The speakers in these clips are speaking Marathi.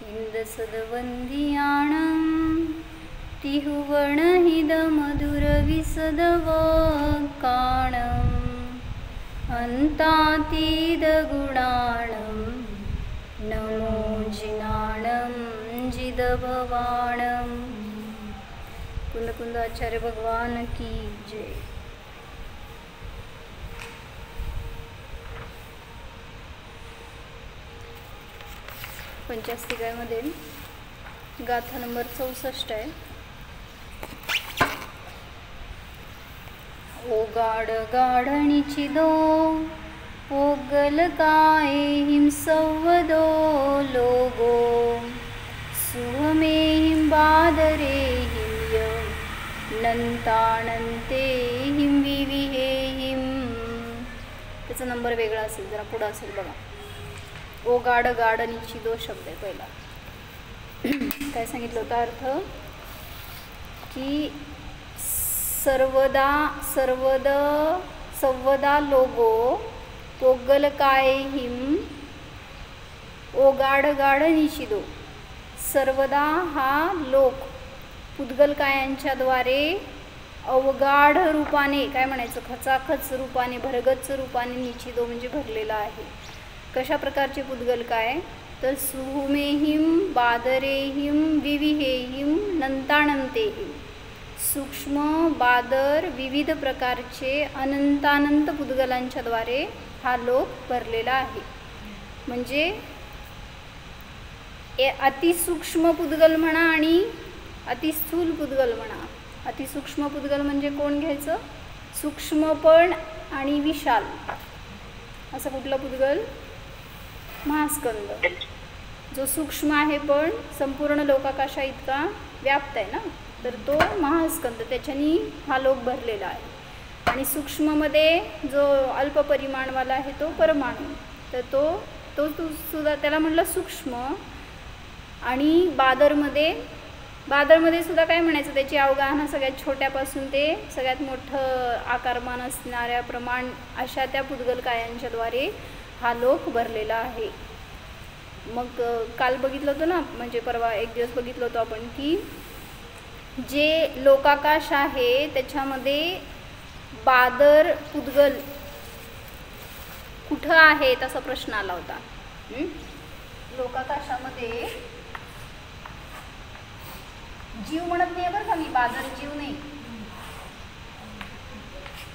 इंदसदवंदियाणं तिहुवर्णहिदमधुरविसदवकाणम् अन्तातीदगुणाणं नमो जिनाणं जिदभवाणं। कुंद आचार्य भगवान की जय। पंचास्तिकामध्ये गाथा नंबर 64 आहे। ओ गाढ गाढणीची दो ओगल काय हिंसवदो लोगो सुहमे हिंबादरे हिंय नंतानंते हिंविविहे हिम। त्याचा नंबर वेगळा असेल, जरा पुढं असेल बघा। ओ गाढ गाढणीची दो शब्द आहे पहिला। काय सांगितलं होता अर्थ की सर्वदा लोगो पोगल काय हिम ओगाड गाढ निशिदो। सर्वदा हा लोक पुद्गल कायांच्या द्वारे अवगाढ रूपाने, काय म्हणायचं, खचाखच रूपाने, भरगच्च रूपाने निशिदो म्हणजे भरलेला आहे। कशा प्रकारचे पुद्गल काय तर सुहुमेहिम बादरेहिम विविहेहिम नंतानंतेहिम। सूक्ष्म बादर विविध प्रकारचे अनंतानंत पुद्गलांच्या द्वारे हा लोक भरलेला आहे। म्हणजे अतिसूक्ष्म पुद्गल म्हणा आणि अतिस्थूल पुद्गल म्हणा। अतिसूक्ष्म पुद्गल म्हणजे कोण घ्यायचं, सूक्ष्म पण आणि विशाल असं कुठलं पुद्गल, महास्कंद, जो सूक्ष्म आहे पण संपूर्ण लोकाकाशा इतका व्याप्त आहे ना, तर तो महास्कंद, त्याच्यानी हा लोक भरलेला आहे। आणि सूक्ष्ममध्ये जो अल्प परिमाणवाला आहे तो परमाणू, तर तो सुद्धा त्याला म्हटलं सूक्ष्म। आणि बादरमध्ये सुद्धा काय म्हणायचं, त्याची अवगाहना सगळ्यात छोट्यापासून ते सगळ्यात मोठं आकारमान असणाऱ्या प्रमाण अशा त्या पुद्गल कायांच्याद्वारे हा लोक भरलेला आहे। मग काल बघितलं होतं ना, म्हणजे परवा एक दिवस बघितलं होतं आपण की जे लोकाकाश आहे त्याच्यामध्ये बादर पुद्गल कुठं आहेत असा प्रश्न आला होता। लोकाकाशामध्ये जीव म्हणत नाही बरं का मी, बादर जीव नाही।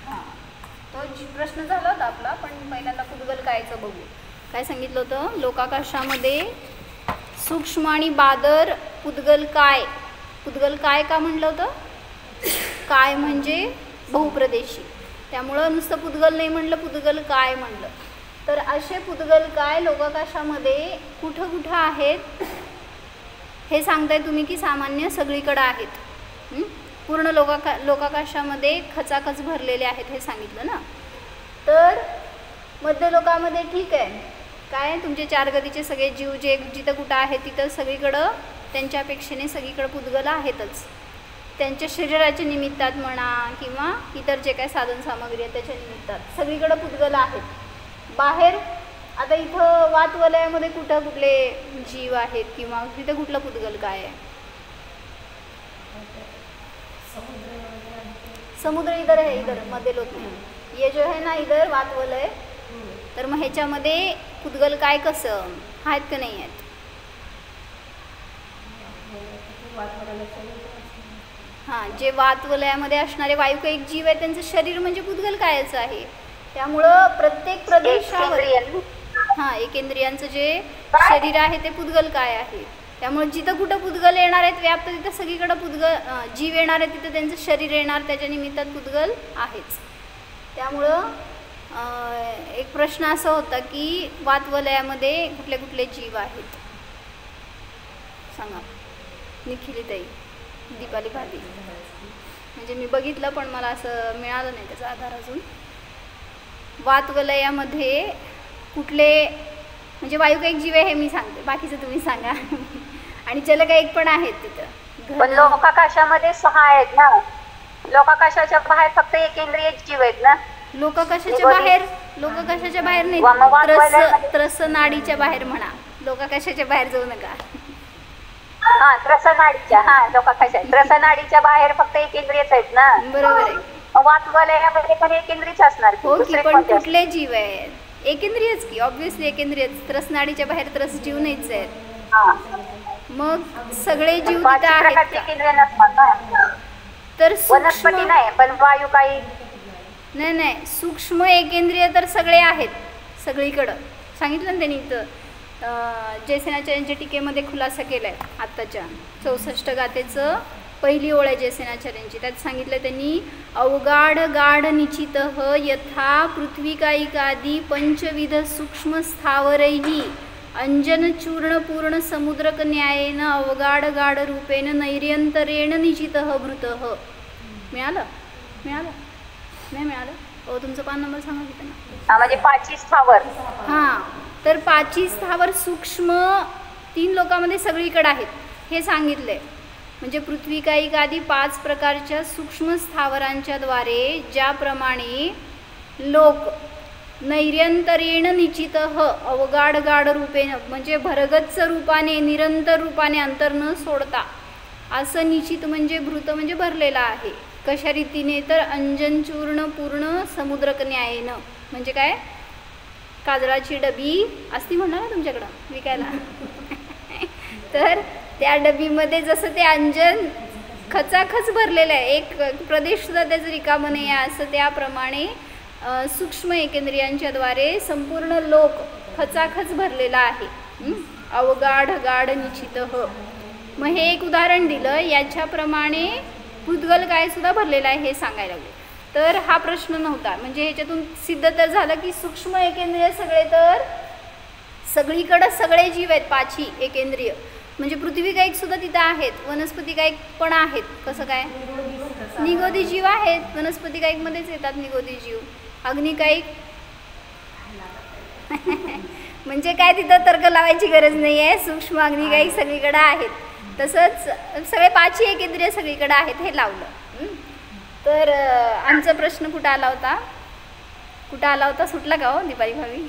हां, तो प्रश्न झाला होता आपला, पण पहिल्यांदा पुद्गल कायचं बघू। काय सांगितलं होतं, लोकाकाशामध्ये सूक्ष्म आणि बादर पुद्गल काय का म्हणलं होतं, काय म्हणजे बहुप्रदेशी, त्यामुळं नुसतं पुद्गल नाही म्हणलं, पुद्गल काय म्हणलं। तर असे पुद्गल काय लोकाकाशामध्ये कुठं कुठं आहेत हे सांगताय तुम्ही की सामान्य सगळीकडे आहेत। पूर्ण लोकाकाशामध्ये खचाखच भरलेले आहेत हे सांगितलं ना। तर मध्य लोकामध्ये ठीक आहे, काय तुमचे 4 गतीचे सगळे जीव जे जिथं कुठं आहेत तिथं सगळीकडं त्यांच्या अपेक्षेने सगळीकडे पुद्गल आहेतच। त्यांच्या शरीराच्या निमित्तात म्हणा किंवा इतर जे काय साधन सामग्री आहे त्याच्या निमित्तात सगळीकडे पुद्गल आहेत। बाहेर आता इथं वातवलयामध्ये कुठले जीव आहेत किंवा तिथं कुठलं पुद्गल काय आहे, समुद्र इधर है, इधर मध्य लोक में ये जो है ना इधर वातवलय, तर मग ह्याच्यामध्ये पुद्गल काय कसं आहेत का नाही आहेत। हां, जे वातवलयामध्ये असणारे वायुकैक जीव आहे त्यांचं शरीर म्हणजे पुद्गल कायच आहे। त्यामुळं प्रत्येक प्रदेशावर एकेंद्रियांचं जे शरीर आहे ते पुद्गल काय आहे। त्यामुळे जिथं कुठं पुद्गल येणार आहेत व्याप्त तिथं सगळीकडं पुद्गल जीव येणार आहे, तिथं त्यांचं शरीर येणार, त्याच्या निमित्तात पुद्गल आहेच। त्यामुळं एक प्रश्न असा होता की वातवलयामध्ये कुठले कुठले जीव आहेत सांगा, निखिलीताई, दीपाली भाभी, म्हणजे मी बघितलं पण मला असं मिळालं नाही त्याचा आधार अजून। वातवलयामध्ये कुठले म्हणजे वायुकैक जीव आहे हे मी सांगते, बाकीचं तुम्ही सांगा। आणि जलकैक पण आहेत तिथं। पण लोकाकाशामध्ये 6 आहेत ना, लोकाकाशाच्या बाहेर फक्त एकेंद्रिय जीव आहेत ना। लोकाकाशाच्या बाहेर नाही, त्रस नाडीच्या बाहेर म्हणा, लोकाकाशाच्या बाहेर जाऊ नका। हा त्रसनाडीच्या, हा लोकाकशा त्रसनाडीच्या बाहेर फक्त एक इंद्रियच आहेत ना. बरोबर आहे. वातवलयामध्ये पण एक इंद्रियच असणार की, हो की, दुसरे पण कोणते असणार? कुठले जीव आहेत? एकेंद्रियच की, ऑब्व्हियसली एकेंद्रियच. त्रसनाडीच्या बाहेर त्रस जीव नाहीच आहेत. हा. मग सगळे जीव पाच तिथं आहेत प्रकारचे का? इंद्रिय नसतात ना. तर सूक्ष्म वनस्पती नाही, पण वायू काही. नाही नाही, सूक्ष्म एकेंद्रिय तर सगळे आहेत सगळीकडं. सांगितलं ना त्यांनी इथं जयसेनाचार्यांच्या टीकेमध्ये खुलासा केला आहे आत्ताच्या 64 गाथेचं पहिली ओळ आहे जयसेनाचार्यांची. त्यात सांगितलं त्यांनी, अवगाढ गाढ निचितः यथा पृथ्वीकायिकादी पंचविध सूक्ष्म स्थावरैः अंजनचूर्ण पूर्ण समुद्रक न्यायेन अवगाढ गाढ रूपेण नैर्यंतरेण निचितः भृतः. मिळालं? नाही मिळालं? हो, तुमचा पान नंबर सांगा की त्यांना. म्हणजे पाची स्थावर. हां, तर पाची स्थावर सूक्ष्म 3 लोकांमध्ये सगळीकडे आहेत हे सांगितलंय. म्हणजे पृथ्वीकायिक आदी 5 प्रकारच्या सूक्ष्म स्थावरांच्या द्वारे ज्याप्रमाणे लोक नैर्यंतरेण निचितः अवगाढ गाढ रूपेण, म्हणजे भरगच्च रूपाने निरंतर रूपाने अंतर न सोडता, असं निश्चित म्हणजे भृत म्हणजे भरलेला आहे. कशा रीतीने? तर अंजनचूर्ण पूर्ण समुद्रक न्यायेनं. म्हणजे काय? काजळाची डबी असती म्हणा ना तुमच्याकडं विकायला. तर त्या डबीमध्ये जसं ते अंजन खचाखच भरलेलं आहे, एक प्रदेशसुद्धा त्याचं रिकामं नाही आहे, असं त्याप्रमाणे सूक्ष्म एकेंद्रियांच्याद्वारे संपूर्ण लोक खचाखच भरलेला आहे. अवगाढ गाढ निश्चितः. मग हे एक उदाहरण दिलं, याच्याप्रमाणे भूतगल काय सुद्धा भरलेला आहे हे सांगायला लागले. तर हा प्रश्न नव्हता. म्हणजे ह्याच्यातून सिद्ध तर झालं की सूक्ष्म एकेंद्रिय सगळे, तर सगळीकडं सगळे जीव आहेत पाची एकेंद्रिय. म्हणजे पृथ्वीकायिक सुद्धा तिथं आहेत, वनस्पतिकायिक पण आहेत. कसं काय? निगोदी जीव आहेत, वनस्पतिकायिकमध्येच येतात निगोदी जीव. अग्निकायिक म्हणजे काय, तिथं तर्क लावायची गरज नाही आहे, सूक्ष्म अग्निकायिक सगळीकडे आहेत. तसंच सगळे पाची एकेंद्रिय सगळीकडे आहेत हे लावलं. तर आमचा प्रश्न कुठं आला होता? सुटला का हो दीपाली भावी?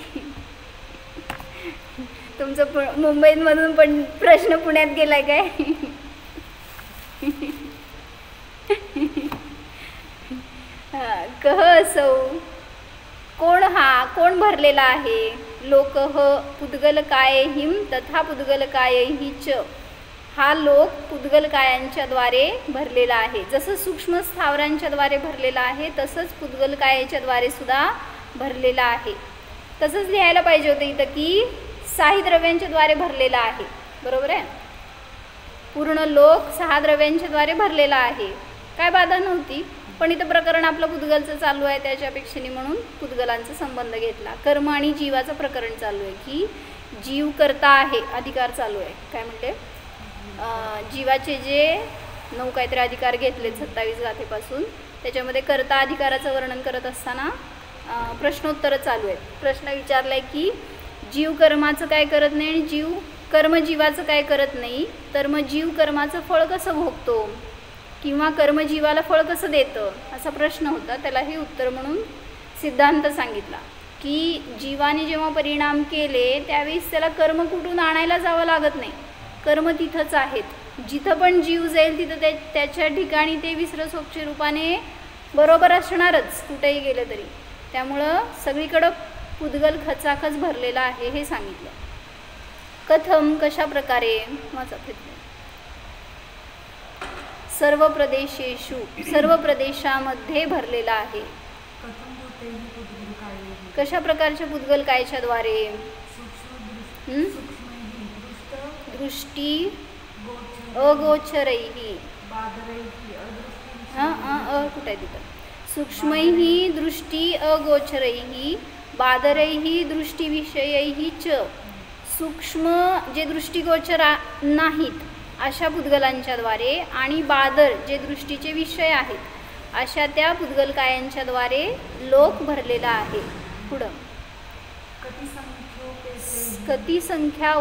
तुमचं मुंबईमधून पण प्रश्न पुण्यात गेलाय काय? कह असौ, कोण भरलेला आहे? लोकः पुद्गलकायैहिं तथा पुद्गलकायैहि च. हा लोक पुद्गलकायांच्याद्वारे भरलेला आहे. जसं सूक्ष्म स्थावरांच्याद्वारे भरलेला आहे, तसंच पुद्गलकायाच्याद्वारे सुद्धा भरलेला आहे. तसंच लिहायला पाहिजे होतं इथं की साही द्रव्यांच्याद्वारे भरलेला आहे. बरोबर आहे? पूर्ण लोक 6 द्रव्यांच्याद्वारे भरलेला आहे. काय बाधा नव्हती, पण इथं प्रकरण आपलं पुद्गलचं चालू आहे, त्याच्यापेक्षेने म्हणून पुद्गलांचा संबंध घेतला. कर्म आणि जीवाचं प्रकरण चालू आहे की जीव करता आहे, अधिकार चालू आहे. काय म्हणते? जीवाचे जे 9 काहीतरी अधिकार घेतलेत 27 गाथेपासून, त्याच्यामध्ये कर्ता अधिकाराचं वर्णन करत असताना प्रश्नोत्तरं चालू आहेत. प्रश्न विचारला आहे की जीव कर्माचं काय करत नाही आणि कर्म जीवाचं काय करत नाही, तर मग जीव कर्माचं फळ कसं भोगतो किंवा कर्म जीवाला फळ कसं देतं, असा प्रश्न होता. त्याला हे उत्तर म्हणून सिद्धांत सांगितला की जीवाने जेव्हा परिणाम केले त्यावेळेस त्याला कर्म कुठून आणायला जावं लागत नाही, कर्म तिथंच आहेत. जिथं पण जीव जाईल तिथं त्याच्या ठिकाणी ते विसरसोपच्या रूपाने बरोबर असणारच कुठेही गेलं तरी. त्यामुळं सगळीकडं पुद्गल खचाखच भरलेला आहे हे सांगितलं. कथम, कशा प्रकारे? माझा प्रयत्न. सर्व प्रदेशेषु, सर्व प्रदेशामध्ये भरलेला आहे. कशा प्रकारच्या पुद्गल कायच्या द्वारे? दृष्टी अगोचरैहि. कुठे आहे तिथं? सूक्ष्मैहि दृष्टी अगोचरैहि बादरैहि दृष्टीविषयैहि च. सूक्ष्म जे दृष्टीगोचर नाहीत अशा पुद्गलांच्याद्वारे आणि बादर जे दृष्टीचे विषय आहेत अशा त्या पुद्गलकायांच्याद्वारे लोक भरलेला आहे. पुढं कती संख्या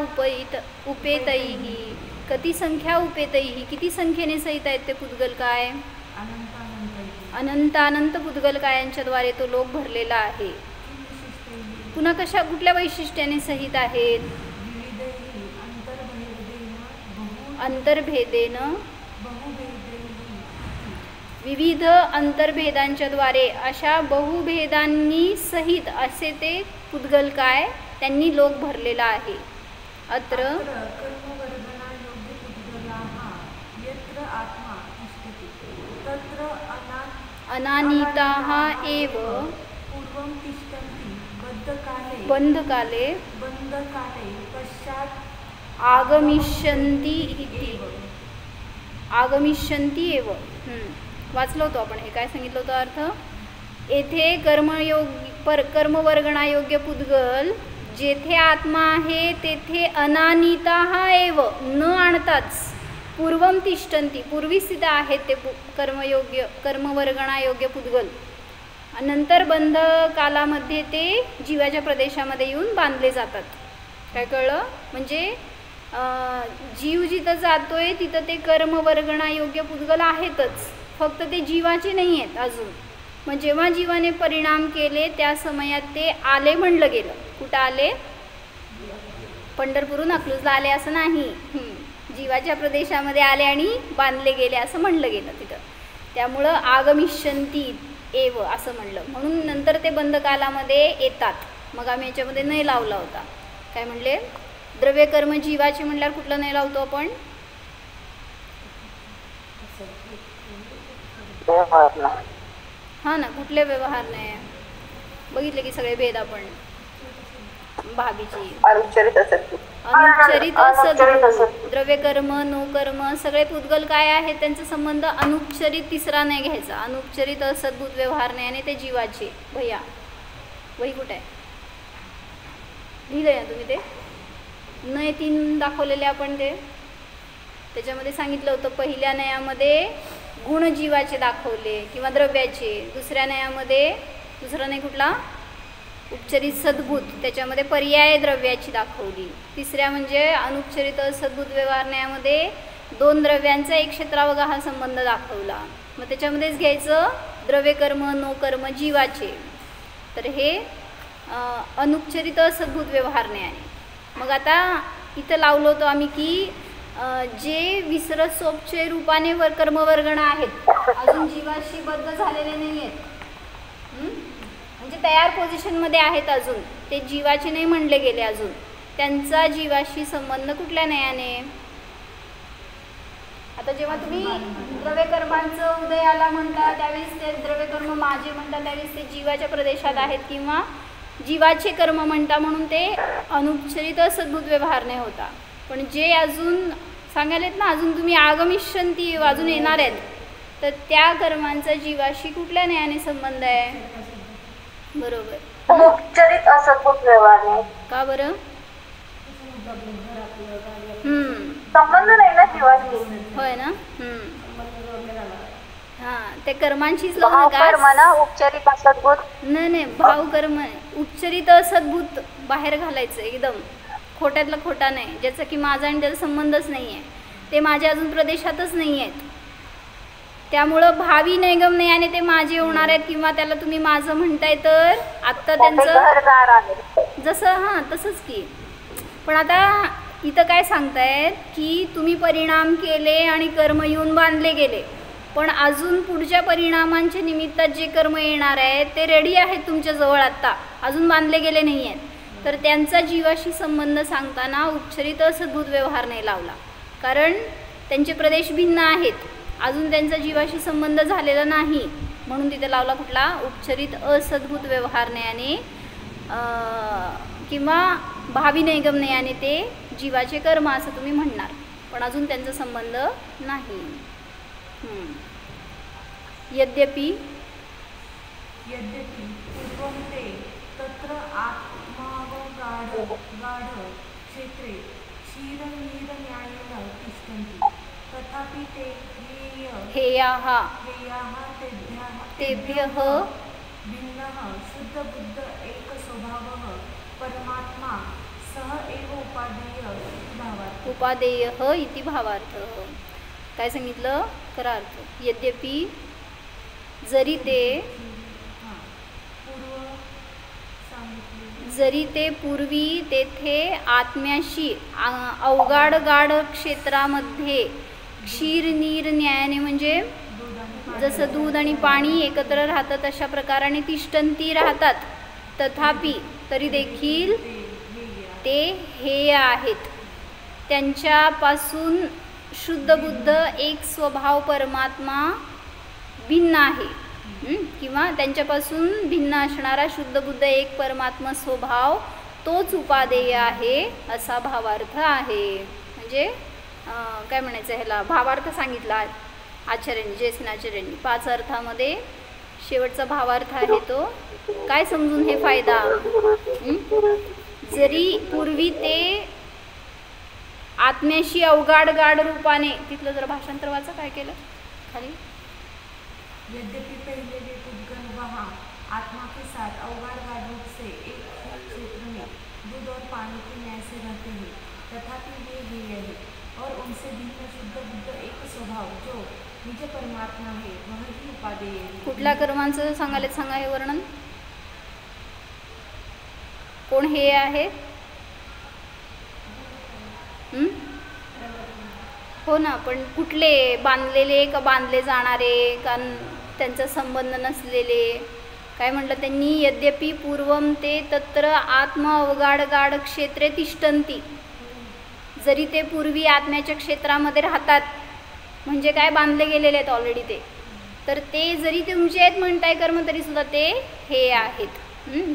उपेतैहि. कती संख्या उपेतैहि, किती संख्येने सहित आहेत ते पुद्गलकाय? अनंत पुद्गलकायांच्याद्वारे तो लोक भरलेला आहे. पुन्हा कुठल्या वैशिष्ट्याने सहित आहेत? अंतर्भेदेन बहुभेदैः विविध अंतर्भेदांच्या द्वारे अशा बहुभेदांनी सहित असे ते पुद्गल काय त्यांनी लोक भरलेला आहे. अत्र कर्मवर्गणा योग्य पुद्गलाः यत्र आत्मा तिष्ठति तत्र अनानीताः एव पूर्वं तिष्ठन्ति बंधकाले पश्चात् आगमिष्यन्ति इति आगमिष्यन्ति एव. वाचलो होतो आपण. हे काय सांगितलं होतं अर्थ. येथे कर्मवर्गणायोग्य पुद्गल जेथे आत्मा आहे तेथे अनानीताः एव न आणताच पूर्वम तिष्ठन्ति पूर्वी स्थित आहेत ते कर्मवर्गणायोग्य पुद्गल. नंतर बंध कालामध्ये ते जीवाच्या प्रदेशामध्ये येऊन बांधले जातात. काय कळलं. म्हणजे जीव जिथं जातोय तिथं ते कर्मवर्गणायोग्य पुद्गल आहेतच, फक्त ते जीवाचे नाही आहेत अजून. मग जेव्हा जीवाने परिणाम केले त्या समयात ते आले म्हणलं गेलं. कुठं आले. पंढरपूरहून अकलूजला आले असं नाही. जीवाच्या प्रदेशामध्ये आले आणि बांधले गेले असं म्हणलं गेलं तिथं. त्यामुळं आगमिष्यन्ति एव असं म्हणलं. म्हणून नंतर ते बंधकालामध्ये येतात. मग आम्ही याच्यामध्ये नाही लावला होता. काय म्हणले. द्रव्यकर्म जीवाचे म्हणल्यावर कुठलं नाही लावतो आपण. हां ना. कुठले व्यवहार नाही. बघितले की सगळे भेद आपण. भाभीची अनुच्चरित असद्भूत द्रव्यकर्म नोकर्म सगळे पुद्गल काय आहेत त्यांचा संबंध अनुच्चरित तिसरा नाही घ्यायचा. अनुच्चरित असद्भूत व्यवहार नाही आणि ते जीवाचे. भैया वही कुठे आहे. लिहिलंय ना तुम्ही ते. नय 3 दाखवलेले आपण ते. त्याच्यामध्ये सांगितलं होतं पहिल्या नयामध्ये गुण जीवाचे दाखवले किंवा द्रव्याचे. दुसऱ्या नयामध्ये दुसरा नाही कुठला उपचरित सद्भूत त्याच्यामध्ये पर्याय द्रव्याची दाखवली. तिसऱ्या म्हणजे अनुपचरित सद्भूत व्यवहार न्यायामध्ये 2 द्रव्यांचा एक क्षेत्रावगा हा संबंध दाखवला. मग त्याच्यामध्येच घ्यायचं द्रव्यकर्म नोकर्म जीवाचे. तर हे अनुपचरित सद्भूत व्यवहार न्यायाने. मग आता इथं लावलो होतो आम्ही की जे विसरसोपचे रूपाने कर्मवर्गण आहेत अजून जीवाशी बद्ध झालेले नाही आहेत. म्हणजे तयार पोझिशनमध्ये आहेत अजून. ते जीवाचे नाही म्हणले गेले अजून. त्यांचा जीवाशी संबंध कुठल्या न्यायाने. आता जेव्हा तुम्ही द्रव्यकर्मांचं उदयाला म्हणता त्यावेळेस ते द्रव्यकर्म माझे म्हणता त्यावेळेस ते जीवाच्या प्रदेशात आहेत किंवा जीवाचे कर्म म्हणता म्हणून ते अनुपचरित सद्भूत व्यवहार नाही होता. पण जे अजून सांगायलेत ना अजून तुम्ही आगमिष्यन्ति अजून येणार आहेत तर त्या कर्मांचा जीवाशी कुठल्या न्यायाने संबंध आहे. बरोबर. अनुपचरित असद्भूत व्यवहार नाही. का बरं. संबंध नाही ना जीवाशी. होय ना. हां ते कर्मांशीच भावकर्म ना उपचरित असद्भूत. नाही भावकर्म उपचरित असद्भूत बाहेर घालायचं एकदम. खोट्यातला खोटा नाही. ज्याचा की माझा आणि त्याचा संबंधच नाही आहे. ते माझ्या अजून प्रदेशातच नाही आहेत. त्यामुळं भावी नैगम नाही आणि ते माझे होणार आहेत किंवा त्याला तुम्ही माझं म्हणताय तर आत्ता त्यांचं जसं हां तसंच की. पण आता इथं काय सांगतायत की तुम्ही परिणाम केले आणि कर्म येऊन बांधले गेले पण अजून पुढच्या परिणामांच्या निमित्तात जे कर्म येणार आहेत ते रेडी आहेत तुमच्याजवळ आत्ता अजून बांधले गेले नाही आहेत. तर त्यांचा जीवाशी संबंध सांगताना उपचरित असद्भूत व्यवहार नाही लावला कारण त्यांचे प्रदेश भिन्न आहेत. अजून त्यांचा जीवाशी संबंध झालेला नाही म्हणून तिथे लावला कुठला उपचरित असद्भूत व्यवहार न्यायाने किंवा भावी नैगम न्यायाने ते जीवाचे कर्म असं तुम्ही म्हणणार पण अजून त्यांचा संबंध नाही. यद्यपि पूर्वं ते तत्र आत्मावगाढ क्षेत्रे क्षीरनीरन्यायेन तिष्ठन्ति तथापि ते हेयाः तेभ्यः भिन्नः शुद्धबुद्ध एकस्वभावः परमात्मा सह एव उपादेयः इति भावार्थः. काय सांगितलं खरा अर्थ. यद्यपि जरी ते जरी ते पूर्वी तेथे आत्म्याशी अवगाढ गाढ क्षेत्रामध्ये क्षीर नीर न्यायाने म्हणजे जसं दूध आणि पाणी एकत्र राहतात तशा प्रकाराने तिष्ठंती राहतात. तथापि तरी देखील ते हेय आहेत. त्यांच्यापासून शुद्ध बुद्ध एक स्वभाव परमात्मा भिन्न आहे किंवा त्यांच्यापासून भिन्न असणारा शुद्ध बुद्ध एक परमात्मा स्वभाव तोच उपादेय आहे असा भावार्थ आहे. म्हणजे काय म्हणायचं ह्याला भावार्थ सांगितला आचार्यांनी, जयसेन आचार्यांनी 5 अर्थामध्ये शेवटचा भावार्थ आहे तो. काय समजून हे फायदा, जरी पूर्वी ते आत्म्याशी अवगाढ गाढ रूपाने, तिथलं जरा भाषांतर वाचा काय केलं खाली. यद्यपि पहले वे पुद्गल वहाँ आत्मा के साथ अवगाढ गाढ रूप से एक क्षेत्र में दूध और पानी के न्याय से रहते हैं, तथापि वे हेय है और उनसे भिन्न शुद्ध बुद्ध एक स्वभाव जो निज परमात्मा है वह ही उपादेय है. कुठल्या कर्मांचं सांगायला सांगा हे वर्णन. कोण हे आहे. हो ना, पण कुठले, बांधलेले का बांधले जाणारे का त्यांचा संबंध नसलेले. काय म्हटलं त्यांनी, यद्यपि पूर्वम ते तत्र आत्म अवगाढ गाढ क्षेत्रे तिष्ठन्ति. जरी ते पूर्वी आत्म्याच्या क्षेत्रामध्ये राहतात म्हणजे काय बांधले गेलेले आहेत ऑलरेडी ते, तर ते जरी तुमचे आहेत म्हणताय कर्म तरी सुद्धा ते हे आहेत.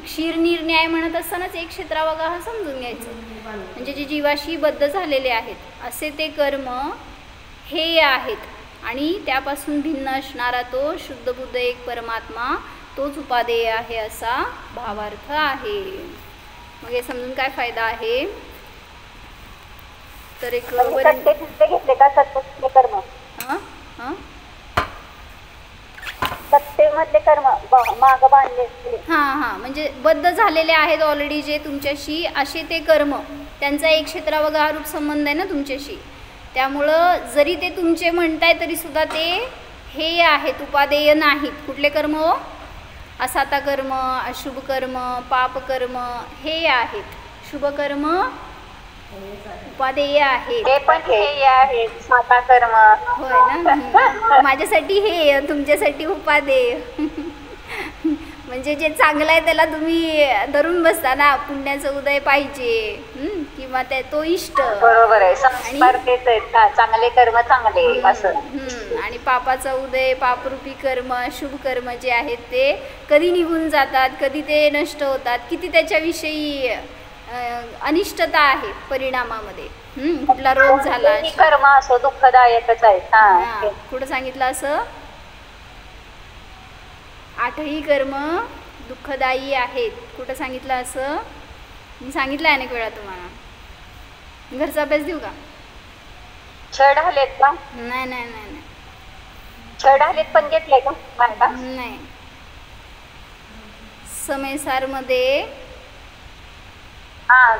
क्षीर निर्णय म्हणत असतानाच एक क्षेत्रावगा हा समजून घ्यायचं. म्हणजे जे जीवाशी बद्ध झालेले आहेत असे ते कर्म हे आहेत आणि त्यापासून भिन्न असणारा तो शुद्ध बुद्ध एक परमात्मा तोच उपादेय आहे असा भावार्थ आहे. मग हे समजून काय फायदा आहे. तर एक घेतले का सत्य कर्म, सत्तेमधले कर्म माग बांधले. हां, म्हणजे बद्ध झालेले आहेत ऑलरेडी जे तुमच्याशी, असे ते कर्म, त्यांचा एक क्षेत्रावगा रूप संबंध आहे ना तुमच्याशी. त्यामुळं जरी ते तुमचे म्हणताय तरी सुद्धा ते हे आहेत, उपादेय नाहीत. कुठले कर्म हो, असाता कर्म, अशुभ कर्म, पाप कर्म हे आहेत. शुभ कर्म उपादेय आहेत. हे पण हे आहे साता कर्म. होय ना, माझ्यासाठी हे, तुमच्यासाठी उपादेय. म्हणजे जे चांगलं आहे त्याला तुम्ही धरून बसता ना, पुण्याचं उदय पाहिजे किंवा त्या तो इष्ट. बरोबर आहे, संस्कार तेच आहेत ना, चांगले कर्म चांगले असं. आणि पापाचा उदय, पापरूपी कर्म, शुभ कर्म जे आहेत ते कधी निघून जातात, कधी ते नष्ट होतात, किती त्याच्याविषयी अनिष्टता आहे परिणामामध्ये. कुठला रोग झाला, कर्म असो दुःखदायकच आहे. कुठं सांगितलं असं, 8ही कर्म दुःखदायी आहेत. कुठं सांगितलं असं, मी सांगितलं अनेक वेळा तुम्हाला. घरचा अभ्यास देऊ का. छड हलेत का. नाही नाही नाही नाही, छड हलेत पण घेतलंय का. नाही, समयसार मध्ये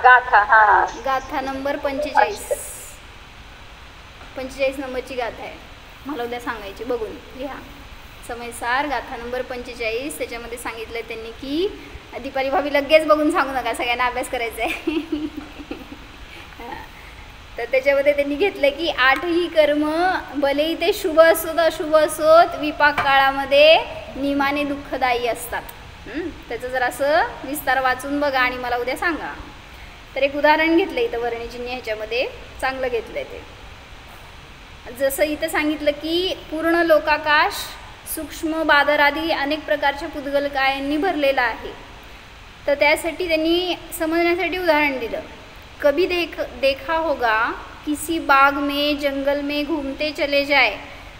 गाथा नंबर 45 नंबरची गाथा आहे. मला उद्या सांगायची, बघून लिहा. समयसार गाथा नंबर 45, त्याच्यामध्ये सांगितलं त्यांनी की, दीपाली भाभी लगेच बघून सांगू नका, सगळ्यांना अभ्यास करायचा आहे. तर त्याच्यामध्ये त्यांनी घेतलं की 8ही कर्म भलेही ते शुभ असोत अशुभ असोत विपाक काळामध्ये नियमाने दुःखदायी असतात. त्याचं जर असं विस्तार वाचून बघा आणि मला उद्या सांगा. तर एक उदाहरण घेतलं इथं वर्णिचिन्ह ह्याच्यामध्ये, चांगलं घेतलंय ते. जसं इथं सांगितलं की पूर्ण लोकाकाश सूक्ष्म बादर आदी अनेक प्रकारच्या पुद्गलकायांनी भरलेला आहे. तर त्यासाठी त्यांनी समजण्यासाठी उदाहरण दिलं. कभी देखा होगा किसी बाग में जंगल में घूमते चले जाए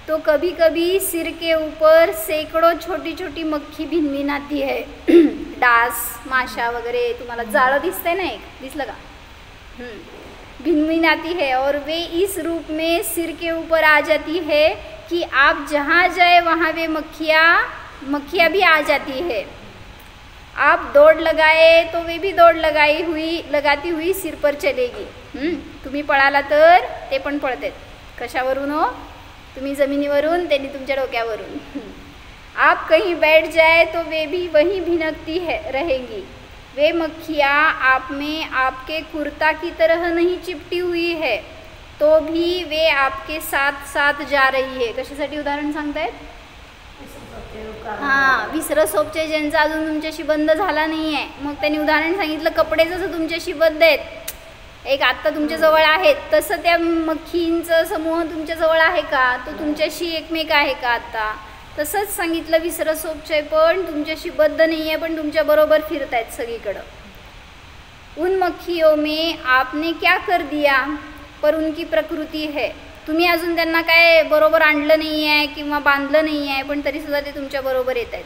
तो कभी कभी सिर के ऊपर सैकड़ों छोटी छोटी मक्खी भिनभिन आती है. डास, माशा वगैरे तुम्हाला जाळं दिसतंय ना, एक दिसलं का, भिनभिन आती है और वे इस रूप में सिर के ऊपर आ जाती है कि आप जहाँ जाए वहाँ वे मक्खियाँ भी आ जाती है. आप दौड़ लगाए तो वे भी दौड़ लगाती हुई सिर पर चलेगी. तुम्ही पळाला तर ते पण पळतात. कशावरून हो, तुम्ही जमिनीवरून, त्यांनी तुमच्या डोक्यावरून. आप कहीं बैठ जाए तो वे भी वहीं भिनकती है रहेंगी. वे मक्खियाँ आप में आपके कुर्ता की तरह नहीं चिपटी हुई है, तो भी वे आपके साथ साथ जा रही आहे. कशासाठी उदाहरण सांगतायत? हां, विसरत सोपचे ज्यांचा अजून तुमच्याशी बंद झाला नाही आहे, मग त्यांनी उदाहरण सांगितलं कपडे जसं तुमच्याशी बंद आहेत, एक आत्ता तुमच्याजवळ आहेत, तसं त्या मक्खींचा समूह तुमच्याजवळ आहे का, तो तुमच्याशी एकमेक आहे का आत्ता. तसंच सांगितलं विसरत सोपचे पण तुमच्याशी बद्ध नाही आहे, पण तुमच्याबरोबर फिरत आहेत सगळीकडं. उन मक्खियों में आपने क्या कर दिया पर उनकी प्रकृती है. तुम्ही अजून त्यांना काय बरोबर आणलं नाही आहे किंवा बांधलं नाही आहे, पण तरीसुद्धा ते तुमच्याबरोबर येत आहेत.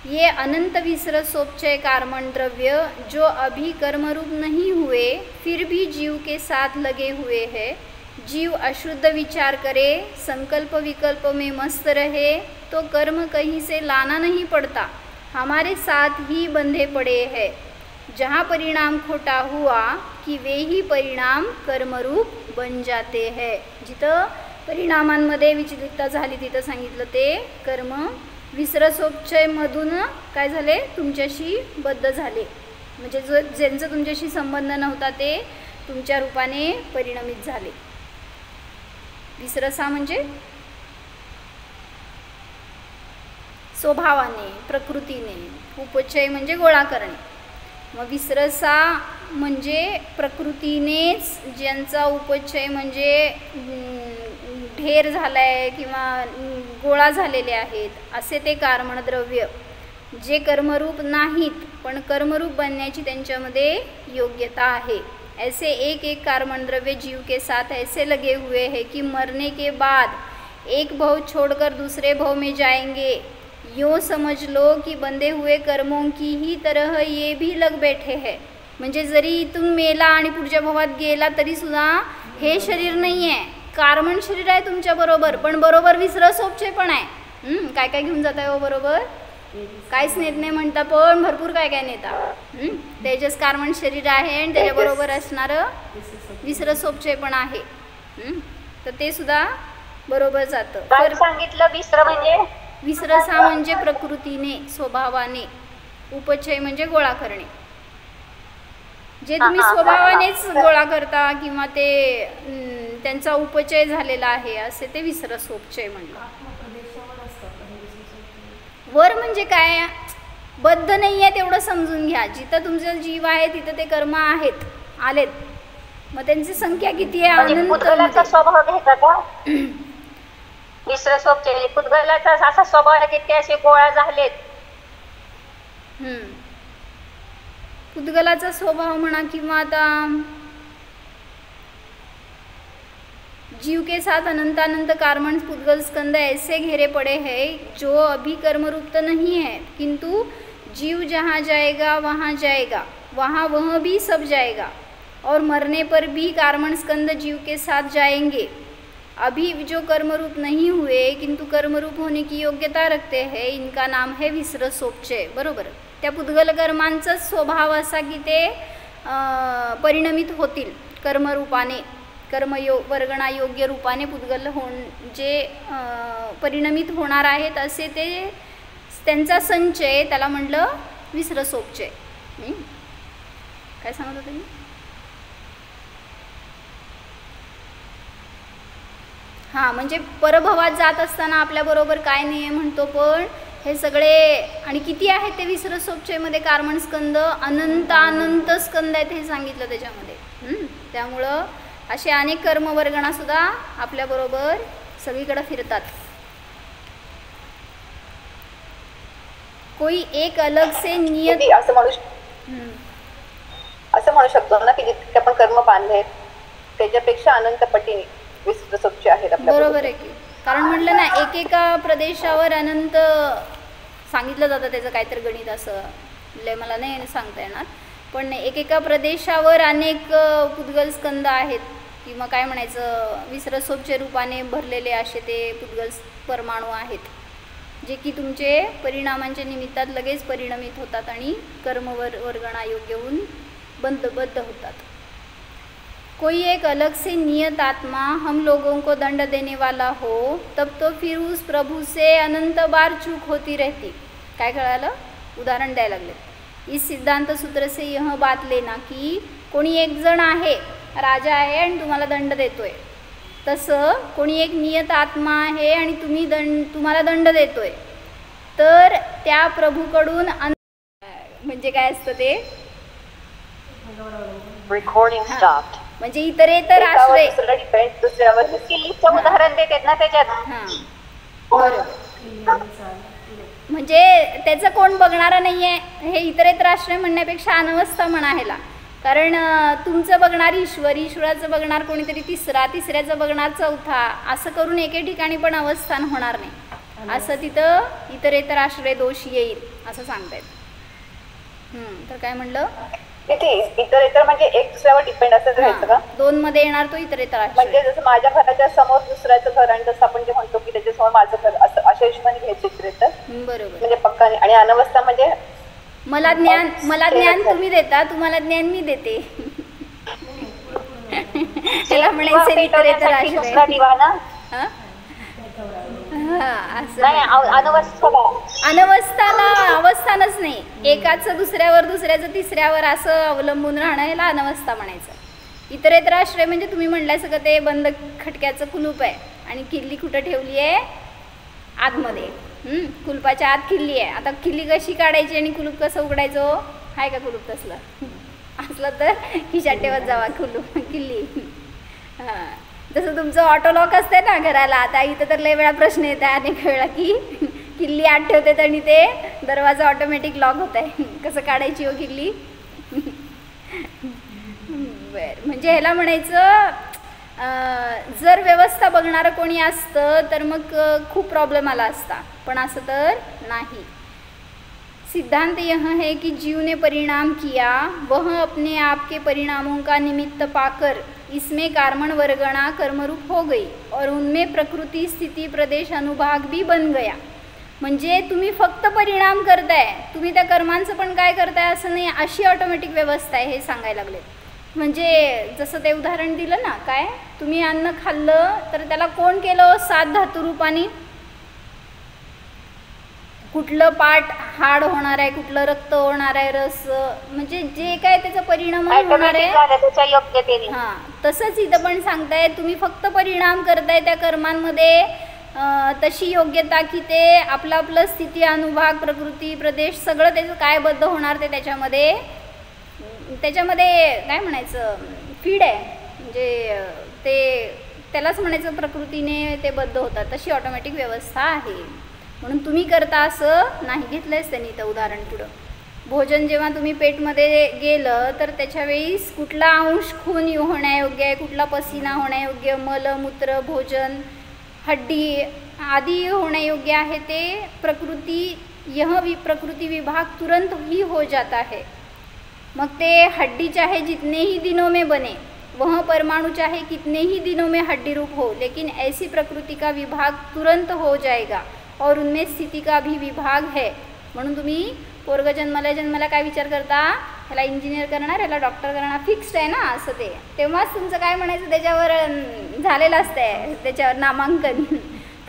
ये अनंत विसरत सोपचय कार्मण द्रव्य जो अभी कर्मरूप नहीं हुए फिर भी जीव के साथ लगे हुए हैं. जीव अशुद्ध विचार करे, संकल्प विकल्प में मस्त रहे, तो कर्म कहीं से लाना नहीं पड़ता, हमारे साथ ही बंधे पड़े हैं. जहाँ परिणाम खोटा हुआ कि वे ही परिणाम कर्मरूप बन जाते हैं. जिथं परिणामांमध्ये विचलितता झाली तिथं सांगितलं ते कर्म विसरसोपचयमधून काय झाले, तुमच्याशी बद्ध झाले. म्हणजे ज्यांचा तुमच्याशी संबंध नव्हता ते तुमच्या रूपाने परिणमित झाले. विसरसा म्हणजे स्वभावाने, प्रकृतीने. उपचय म्हणजे गोळा करणे. मग विसरसा म्हणजे प्रकृतीनेच ज्यांचा उपचय म्हणजे ढेर झाला आहे किंवा गोळा झालेले आहेत, असे ते कार्मण द्रव्य जे कर्मरूप नाहीत पण कर्मरूप बनण्याची त्यांच्यामध्ये योग्यता आहे. ऐसे एक एक कार्मण द्रव्य जीव के साथ ऐसे लगे हुए हैं कि मरने के बाद एक भव छोड़कर दूसरे भव में जाएंगे. यूँ समझ लो कि बंधे हुए कर्मों की ही तरह ये भी लग बैठे हैं. म्हणजे जरी इथून मेला आणि पुढच्या भवात गेला तरीसुद्धा हे शरीर नाही आहे, कार्मण शरीर आहे तुमच्याबरोबर, पण बरोबर विसरसोपचे पण आहे. काय काय घेऊन जात आहे हो बरोबर, काहीच नेत नाही म्हणता पण भरपूर काय काय नेता. तेजस कार्मण शरीर आहे आणि त्याच्याबरोबर असणारं विसरसोपचे पण आहे. तर ते सुद्धा बरोबर जातं. सांगितलं विसर म्हणजे विसरसा म्हणजे प्रकृतीने, स्वभावाने. उपचय म्हणजे गोळा करणे. जे तुम्ही स्वभावानेच गोळा करता किंवा ते त्यांचा उपचय झालेला आहे असे ते विसरसोपचय म्हणलं. वर म्हणजे काय, बद्ध नाही आहे तेवढं समजून घ्या. जिथं तुमचं जीव आहे तिथं ते कर्म आहेत, आलेत. मग त्यांची संख्या किती आहे, अनंत. स्वभाव घ्यायचा का विसरसोपचे पुद्गलाचा असा स्वभाव आहे की ते असे गोळा झालेत. पुद्गलाचा स्वभाव म्हणा किंवा आता जीव के साथ अनंत अनंत कार्मण पुद्गल स्कंद ऐसे घेरे पड़े हैं जो अभी कर्मरूप तो नहीं है, किंतु जीव जहाँ जाएगा वहाँ जाएगा, वहाँ वह भी सब जाएगा, और मरने पर भी कार्मण स्कंद जीव के साथ जाएंगे. अभी जो कर्मरूप नहीं हुए किंतु कर्मरूप होने की योग्यता रखते हैं, इनका नाम है विसरसोपचय. बरोबर. त्या पुद्गल कर्मांचाच स्वभाव असा की ते परिणमित होतील कर्मरूपाने, वर्गणा योग्य रूपाने पुद्गल जे परिणमित होणार आहेत असे ते त्यांचा संचय, त्याला म्हटलं विसरसोपचय. काय सांगत होते मी? हां, म्हणजे परभवात जात असताना आपल्याबरोबर काय नाही आहे म्हणतो, पण हे सगळे आणि किती आहेत ते विसरसोपचयमध्ये कार्मण स्कंद, अनंत अनंत स्कंद आहेत हे सांगितलं त्याच्यामध्ये. त्यामुळं असे अनेक कर्मवर्गणासुद्धा आपल्याबरोबर सगळीकडे फिरतात. कोई एक अलग से नियत असं म्हणू शकतो ना की जितके आपण कर्म बांधले त्याच्यापेक्षा अनंत पटीने विसरसोपचे आहेत आपल्याबरोबर. बरोबर आहे की, कारण म्हटलं ना एकेका प्रदेशावर अनंत सांगितलं जातं, त्याचं काहीतरी गणित असं मला नाही सांगता येणार, पण एकेका प्रदेशावर अनेक पुद्गल स्कंद आहेत किंवा काय म्हणायचं विसरसोपचे रूपाने भरलेले असे ते पुद्गल परमाणू आहेत जे की तुमचे परिणामांच्या निमित्तात लगेच परिणमित होतात आणि कर्मवर्गणा योग्य होऊन बद्ध होतात. कोई एक अलग से नियत आत्मा हम लोगों को दंड देने वाला हो तब तो फिर उस प्रभु से अनंत बार चूक होती रहती. काय कळालं? उदाहरण द्यायला लागले. इस सिद्धांत सूत्र से यह बात लेना की कोणी एक जण आहे, राजा आहे आणि तुम्हाला दंड देतोय, तसं कोणी एक नियत आत्मा आहे आणि तुम्हाला दंड देतोय, तर त्या प्रभूकडून म्हणजे काय असतं ते रेकॉर्डिंग स्टॉप्ड. म्हणजे इतरेतर आश्रय दुसऱ्यावर किल्लीचं उदाहरण देतात ना त्याच्यात. हां बरोबर. म्हणजे त्याचं कोण बघणारं नाही आहे, हे इतरेतर आश्रय म्हणण्यापेक्षा अनवस्था म्हणा ह्याला. कारण तुमचं बघणार ईश्वर, ईश्वराचं बघणार कोणीतरी तिसरा, तिसऱ्याचं बघणार चौथा, असं करून एके ठिकाणी पण अवस्थान होणार नाही, असं तिथं इतरेतर आश्रय दोष येईल असं सांगतायत. तर काय म्हणलं तिथे इतर म्हणजे एक दुसऱ्यावर डिपेंड असं राहायचं का? दोन मध्ये येणार तो इतरेतर आश्रय. म्हणजे जसं माझ्या घराच्या समोर दुसऱ्याचं घर आणि जसं आपण जे म्हणतो की त्याच्यासमोर माझं घर, असं अशा हिशोबाने घ्यायचं इतरेतर. बरोबर. म्हणजे पक्का. आणि अनवस्था म्हणजे मला ज्ञान तुम्ही देता, तुम्हाला ज्ञान मी देते. त्याला म्हणायचं इतरेतर आश्रय. अनवस्थाला अवस्थानच नाही, एकाचं दुसऱ्यावर, दुसऱ्याचं तिसऱ्यावर असं अवलंबून राहणं याला अनवस्था म्हणायचं. इतरेतर आश्रय म्हणजे तुम्ही म्हणल्या सगळं ते बंद खटक्याचं कुलूप आहे आणि किल्ली कुठं ठेवली आहे, आतमध्ये. कुलपाच्या आत किल्ली आहे. आता किल्ली कशी काढायची आणि कुलूप कसं उघडायचं, आहे का कुलूप तसलं? असलं तर खिशात ठेवत जावा कुलूप किल्ली. हां, जसं तुमचं ऑटो लॉक असते ना घराला, आता इथं तर लय वेळा प्रश्न येत आहे अनेक वेळा की किल्ली आत ठेवते आणि ते दरवाजा ऑटोमॅटिक लॉक होत आहे, कसं काढायची हो किल्ली? बरं, म्हणजे ह्याला म्हणायचं जर व्यवस्था बघणारं कोणी असतं तर मग खूप प्रॉब्लेम आला असता, पण असं तर नाही. सिद्धांत यह है कि जीव ने परिणाम किया, वह अपने आप के परिणामों का निमित्त पाकर इसमें कार्मण वर्गणा कर्मरूप हो गई और उनमें प्रकृति स्थिति प्रदेश अनुभाग भी बन गया. म्हणजे तुम्ही फक्त परिणाम करताय, तुम्ही त्या कर्मांचं पण काय करताय असं नाही, अशी ऑटोमॅटिक व्यवस्था आहे हे सांगायला लागले. म्हणजे जसं ते उदाहरण दिलं ना, काय तुम्ही अन्न खाल्लं तर त्याला कोण केलं, 7 धातुरूपाने. कुठलं पाठ हाड होणार आहे, कुठलं रक्त होणार आहे, रस, म्हणजे जे काय त्याचा परिणाम होणार आहे. हां, तसंच इथं पण सांगताय तुम्ही फक्त परिणाम करताय त्या कर्मांमध्ये, तशी योग्यता की ते आपलं आपलं स्थिती अनुभाग प्रकृती प्रदेश सगळं त्याचं काय बद्ध होणार ते त्याच्यामध्ये काय म्हणायचं फीड आहे, म्हणजे ते त्यालाच म्हणायचं प्रकृतीने ते बद्ध होतात, तशी ऑटोमॅटिक व्यवस्था आहे. म्हणून तुम्ही करता असं नाही. घेतलंयच त्यांनी इथं उदाहरण पुढं. भोजन जेव्हा तुम्ही पेटमध्ये गेलं तर त्याच्यावेळीस कुठला अंश खून होण्यायोग्य आहे, कुठला पसीना होण्यायोग्य, मल मूत्र भोजन हड्डी आदि होण्यायोग्य आहे, ते प्रकृति विभाग तुरंत ही हो जाता है. मग ते हड्डी चाहे जितने ही दिनों में बने, वह परमाणु चाहे कितने ही दिनों में हड्डी रूप हो, लेकिन ऐसी प्रकृति का विभाग तुरंत हो जाएगा और उनमें स्थिति का भी विभाग है. म्हणून तुम्ही पोरग जन्माला काय विचार करता, ह्याला इंजिनियर करणार, ह्याला डॉक्टर करणार, फिक्स्ड आहे ना असं ते, तेव्हाच तुमचं काय म्हणायचं त्याच्यावर झालेलं असतंय, त्याच्यावर नामांकन.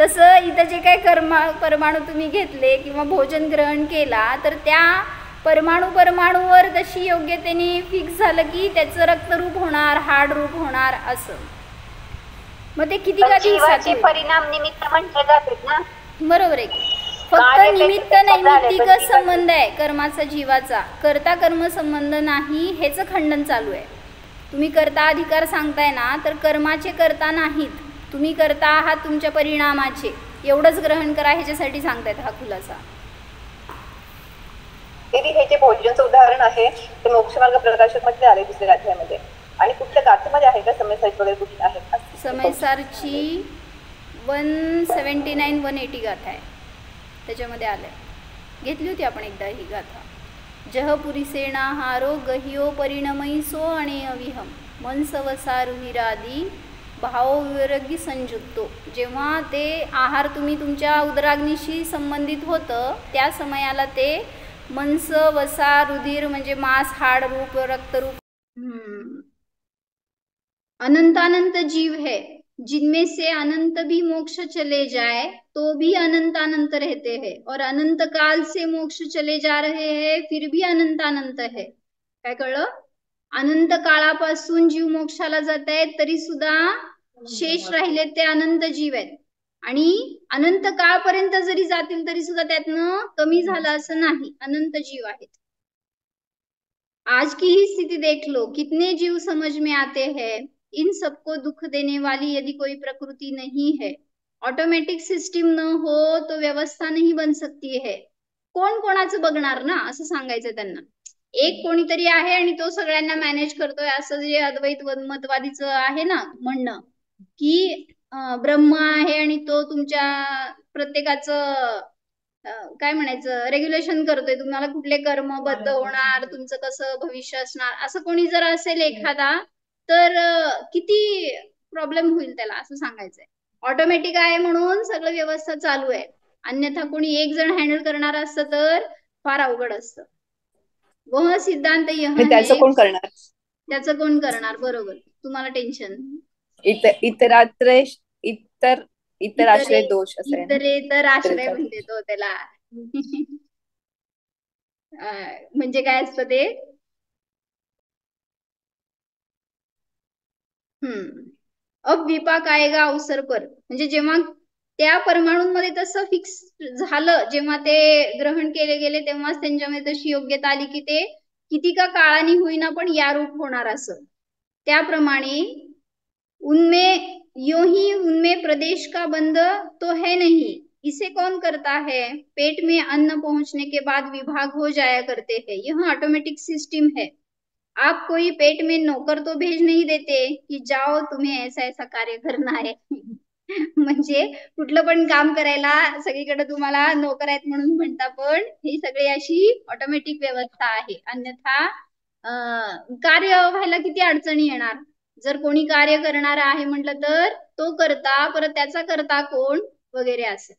तसं इथं जे काय परमाणू तुम्ही घेतले किंवा भोजन ग्रहण केला तर त्या परमाणूवर तशी योग्यतेने फिक्स झालं की त्याचं रक्तरूप होणार, हाड रूप होणार असं. मग ते किती कधी परिणाम निमित्त म्हटले जातात ना. बरोबर आहे. फक्त निमित्त नैमित्तिक संबंध आहे कर्माचा जीवाचा, कर्ता कर्म संबंध नाही, हेच खंडन चालू आहे. तुम्ही कर्ता अधिकार सांगताय ना, तर कर्माचे कर्ता नाहीत, तुम्ही करता आहात तुमच्या परिणामाचे, एवढंच ग्रहण करा ह्याच्यासाठी सांगतायत हा खुलासा. हे जे भोजनचं उदाहरण आहे ते मोक्षमार्ग प्रकाशक मध्ये आले दुसऱ्या अध्यायामध्ये, आणि कुठल्या गाथेमध्ये आहे का समयसार वगैरे कुठे आहे का? समयसारची 179-180 गाथा आहे, त्याच्यामध्ये आलंय. घेतली होती आपण एकदा ही गाथा. जह पुरीसेना हारो गहियो परिणमयसो आणि अविहम मनसवसा रुहिरादी भाव विरगी संयुक्तो. जेव्हा ते आहार तुम्ही तुमच्या उदराग्नीशी संबंधित होतं त्या समयाला ते मनस वसा रुधिर म्हणजे मांस हाड रूप रक्तरूप अनंतानंत जीव है जिनमें से अनंत भी मोक्ष चले जाए तो भी अनंत अनंत रहते हैं, और अनंत काल से मोक्ष चले जा रहे हैं फिर भी अनंत अनंत है. काय कळलं? अनंत काळापासून जीव मोक्षाला जात आहेत तरी सुद्धा शेष राहिले ते अनंत जीव आहेत, आणि अनंत काळपर्यंत जरी जातील तरी सुद्धा त्यातनं कमी झालं असं नाही, अनंत जीव आहेत. आज की ही स्थिति देख लो, कितने जीव समझ में आते हैं. इन सबको दुख देने वाली यदि कोई प्रकृति नहीं है, ऑटोमॅटिक सिस्टीम न हो तो व्यवस्था नहीं बन सकती है. कोण कोणाचं बघणार ना, असं सांगायचं त्यांना. एक कोणीतरी आहे आणि तो सगळ्यांना मॅनेज करतोय, असं जे अद्वैत मतवादीचं आहे ना म्हणणं, की ब्रह्म आहे आणि तो तुमच्या प्रत्येकाचं काय म्हणायचं रेग्युलेशन करतोय, तुम्हाला कुठले कर्म बद्ध होणार, तुमचं कसं भविष्य असणार, असं कोणी जर असेल एखादा तर किती प्रॉब्लेम होईल त्याला, असं सांगायचंय. ऑटोमॅटिक आहे म्हणून सगळं व्यवस्था चालू आहे, अन्यथा कोणी एक जण हँडल करणार असतं तर फार अवघड असतं. वह सिद्धांत यह त्याचं कोण करणार? त्याचं कोण करणार? बरोबर, तुम्हाला टेन्शन. इतर आश्रय दोष असेल. इतरेतर आश्रय म्हणते तो त्याला. म्हणजे काय असतं ते? अब विपाक आएगा अवसर पर, म्हणजे जेव्हा त्या परमाणूंमध्ये तसं फिक्स झालं, जेव्हा ते ग्रहण केले गेले तेव्हाच त्यांच्यामध्ये तशी योग्यता आली की ते किती का काळाने होईना पण या रूप होणार असं. त्याप्रमाणे उनमें प्रदेश का बंद तो है नहीं, इसे कौन करता है? पेट में अन्न पहुंचने के बाद विभाग हो जाया करते हैं, यह ऑटोमेटिक सिस्टम है. आप कोई पेट में नौकर तो भेज नहीं देते की जाओ तुम्हें ऐसा ऐसा कार्य करना है. म्हणजे कुठलं पण काम करायला सगळीकडे तुम्हाला नोकर आहेत म्हणून म्हणता, पण ही सगळी अशी ऑटोमॅटिक व्यवस्था आहे, अन्यथा कार्य व्हायला किती अडचणी येणार. जर कोणी कार्य करणार आहे म्हटलं तर तो करता, परत त्याचा करता कोण वगैरे असेल.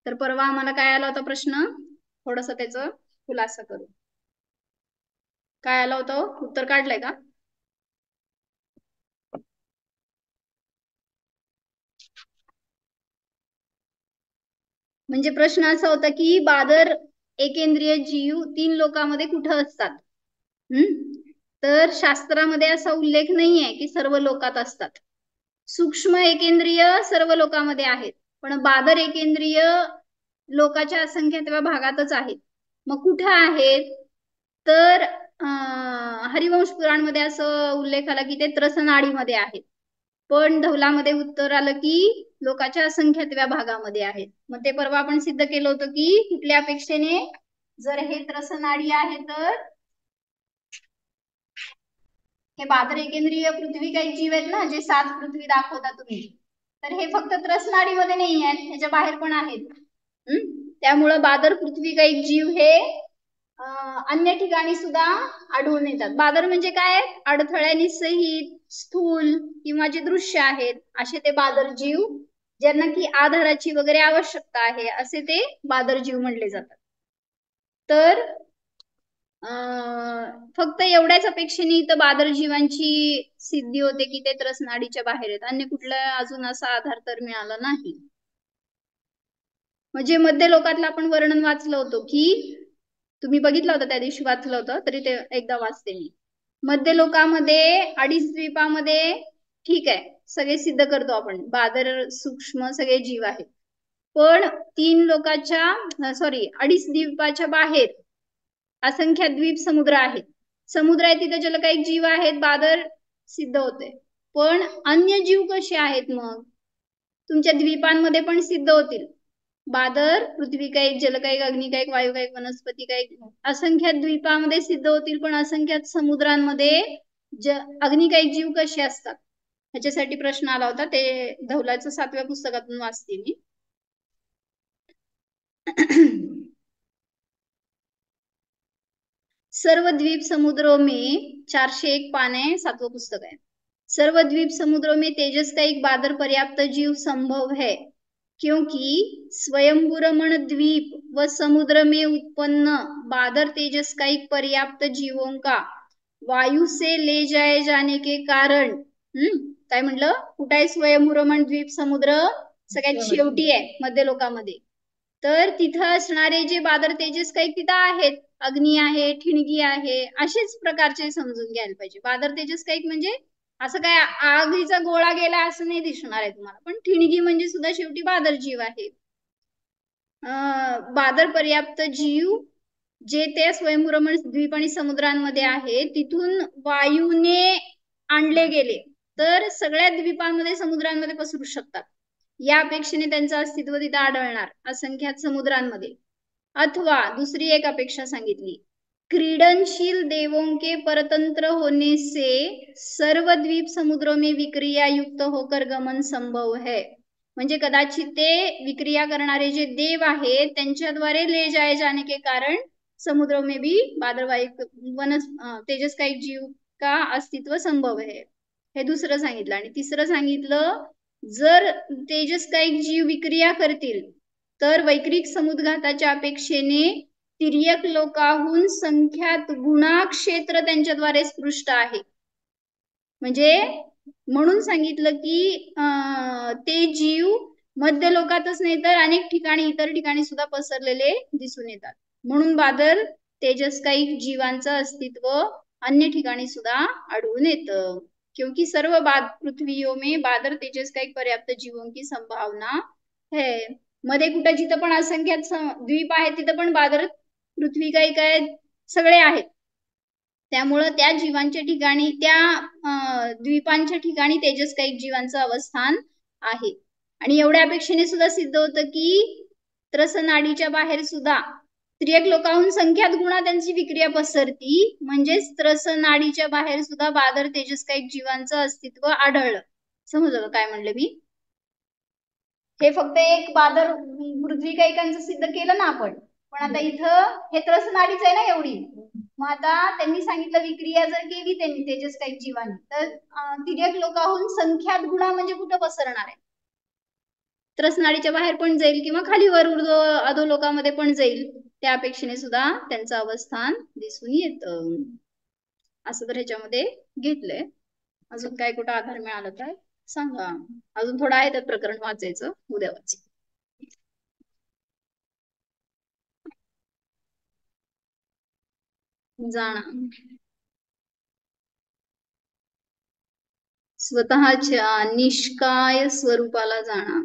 तर परवा आम्हाला काय आला होता प्रश्न, थोडस त्याचं खुलासा करू. काय आला होता? उत्तर काढलंय का? म्हणजे प्रश्न असा होता की बादर एकेंद्रिय जीव 3 लोकांमध्ये कुठं असतात. तर शास्त्रामध्ये असा उल्लेख नाहीये की सर्व लोकात असतात. सूक्ष्म एकेंद्रिय सर्व लोकांमध्ये आहेत, पण बादर एकेंद्रिय लोकाच्या असंख्यातव्या भागातच आहेत. मग कुठं आहेत? तर हरिवंश पुराणमध्ये असं उल्लेख आला की ते त्रसनाडीमध्ये आहेत, पण धवलामध्ये उत्तर आलं की लोकाच्या असंख्यातव्या भागामध्ये आहेत. मग ते परवा आपण सिद्ध केलं होतं की कुठल्या अपेक्षेने, जर हे त्रसनाडी आहे तर हे बादर एकेंद्रिय पृथ्वी काही जीव आहेत ना, जे 7 पृथ्वी दाखवता तुम्ही, तर हे फक्त त्रसनाडीमध्ये नाही आहेत, ह्याच्या बाहेर पण आहेत. त्यामुळं बादर पृथ्वी काही जीव हे अन्य ठिकाणी सुद्धा आढळून येतात. बादर म्हणजे काय? अडथळ्यांनी सहित स्थूल किंवा जे दृश्य आहेत असे ते बादर जीव, ज्यांना की आधाराची वगैरे आवश्यकता आहे, असे ते बादर जीव म्हणले जातात. तर फक्त एवढ्याच अपेक्षेने इथं बादर जीवांची सिद्धी होते की ते त्रसनाडीच्या बाहेर आहेत, अन्य कुठला अजून असा आधार तर मिळाला नाही. म्हणजे मध्य लोकातलं आपण वर्णन वाचलं होतं की, तुम्ही बघितलं होतं त्या दिवशी, वाचलं होतं तरी ते एकदा वाचते मी. मध्य लोकामध्ये 2.5 द्वीपामध्ये ठीक आहे सगळे सिद्ध करतो आपण, बादर सूक्ष्म सगळे जीव आहेत, पण 2.5 द्वीपाच्या बाहेर असंख्य द्वीप समुद्र आहेत. समुद्र आहे तिथे जलकायिक जीव आहेत, बादर सिद्ध होते. पण अन्य जीव कसे आहेत? मग तुमच्या द्वीपांमध्ये पण सिद्ध होतील. बादर पृथ्वीकायिक, जलकायिक, अग्निकायिक, वायुकायिक, वनस्पतिकायिक असंख्यात द्वीपामध्ये सिद्ध होतील, पण असंख्यात समुद्रांमध्ये अग्निकायिक जीव कसे असतात ह्याच्यासाठी प्रश्न आला होता. ते धवलाचं 7व्या पुस्तकातून वाचते मी. सर्व द्वीप समुद्रों में 401 पाने 7वां पुस्तक है. सर्व द्वीप समुद्रों में तेजस का एक बादर पर्याप्त जीव संभव है, क्योंकि स्वयंभूरमण द्वीप व समुद्र में उत्पन्न बादर तेजस का एक पर्याप्त जीवों का वायु से ले जाए जाने के कारण काय म्हटलं, कुठे आहे स्वयंभूरमण द्वीप समुद्र? सगळ्यात शेवटी आहे मध्य लोकामध्ये. तर तिथं असणारे जे बादर तेजस काही तिथं आहेत, अग्नी आहे, ठिणगी आहे, असेच प्रकारचे समजून घ्यायला पाहिजे. बादर तेजस काही म्हणजे असं काय आगीचा गोळा गेला असं नाही दिसणार आहे तुम्हाला, पण ठिणगी म्हणजे सुद्धा शेवटी बादर जीव आहे. बादर पर्याप्त जीव जे त्या स्वयंभूरमण द्वीप आणि समुद्रांमध्ये आहे तिथून वायूने आणले गेले तर सगळ्या द्वीपांमध्ये समुद्रांमध्ये पसरू शकतात. या अपेक्षेने त्यांचं अस्तित्व तिथं आढळणार असंख्यात समुद्रांमध्ये. अथवा दुसरी एक अपेक्षा सांगितली, क्रीडनशील देवों के परतंत्र होने से सर्व द्वीप समुद्रों में विक्रिया युक्त होकर गमन संभव है. म्हणजे कदाचित ते विक्रिया करणारे जे देव आहेत त्यांच्याद्वारे ले जाए जाने के कारण समुद्रों में भी बादरवायु वनस तेजस का एक जीव का अस्तित्व संभव है. हे दुसरं सांगितलं. आणि तिसरं सांगितलं, जर तेजस का एक जीव विक्रिया करतील तर वैक्रिक समुद्घाताच्या अपेक्षेने तिर्यक लोकाहून संख्यात गुणाक्षेत्र त्यांच्याद्वारे स्पृष्ट आहे. म्हणजे म्हणून सांगितलं की ते जीव मध्य लोकातच नाही तर अनेक ठिकाणी इतर ठिकाणी सुद्धा पसरलेले दिसून येतात. म्हणून बादर तेजस काही जीवांचं अस्तित्व अन्य ठिकाणी सुद्धा आढळून येतं. क्योंकि सर्व पृथ्वीयों में बादर तेजस का एक पर्याप्त जीवों की संभावना है. मध्ये कुठं जिथं पण असंख्यात द्वीप आहेत तिथं पण बादर पृथ्वी काही काय सगळे आहेत. त्यामुळं त्या जीवांच्या ठिकाणी त्या द्वीपांच्या ठिकाणी तेजस काही जीवांचं अवस्थान आहे. आणि एवढ्या अपेक्षेने सुद्धा सिद्ध होतं की त्रसनाडीच्या बाहेर सुद्धा त्रियक लोकांहून संख्यात गुणा त्यांची विक्रिया पसरती. म्हणजेच त्रसनाडीच्या बाहेर सुद्धा बादर तेजस काही जीवांचं अस्तित्व आढळलं. समजलं काय म्हणलं मी? हे फक्त एक बादर पृथ्वी कैकांचं सिद्ध केलं ना आपण, पण आता इथं हे त्रसनाडीच आहे ना एवढी. मग आता त्यांनी सांगितलं विक्रिया जर केली त्यांनी तेजस काही जीवांनी तर तिर्यक लोकांहून संख्यात गुणा म्हणजे कुठं पसरणार आहे? त्रसनाडीच्या बाहेर पण जाईल किंवा खाली वर अधोलोकामध्ये पण जाईल. त्या अपेक्षेने सुद्धा त्यांचं अवस्थान दिसून येतं. असं तर ह्याच्यामध्ये घेतलंय. अजून काय कुठं आधार मिळाला तर सांगा. अजून थोडं आहे त्यात प्रकरण वाचायचं, उद्या वाच. जाणा स्वतःच्या निष्काय स्वरूपाला जाणा.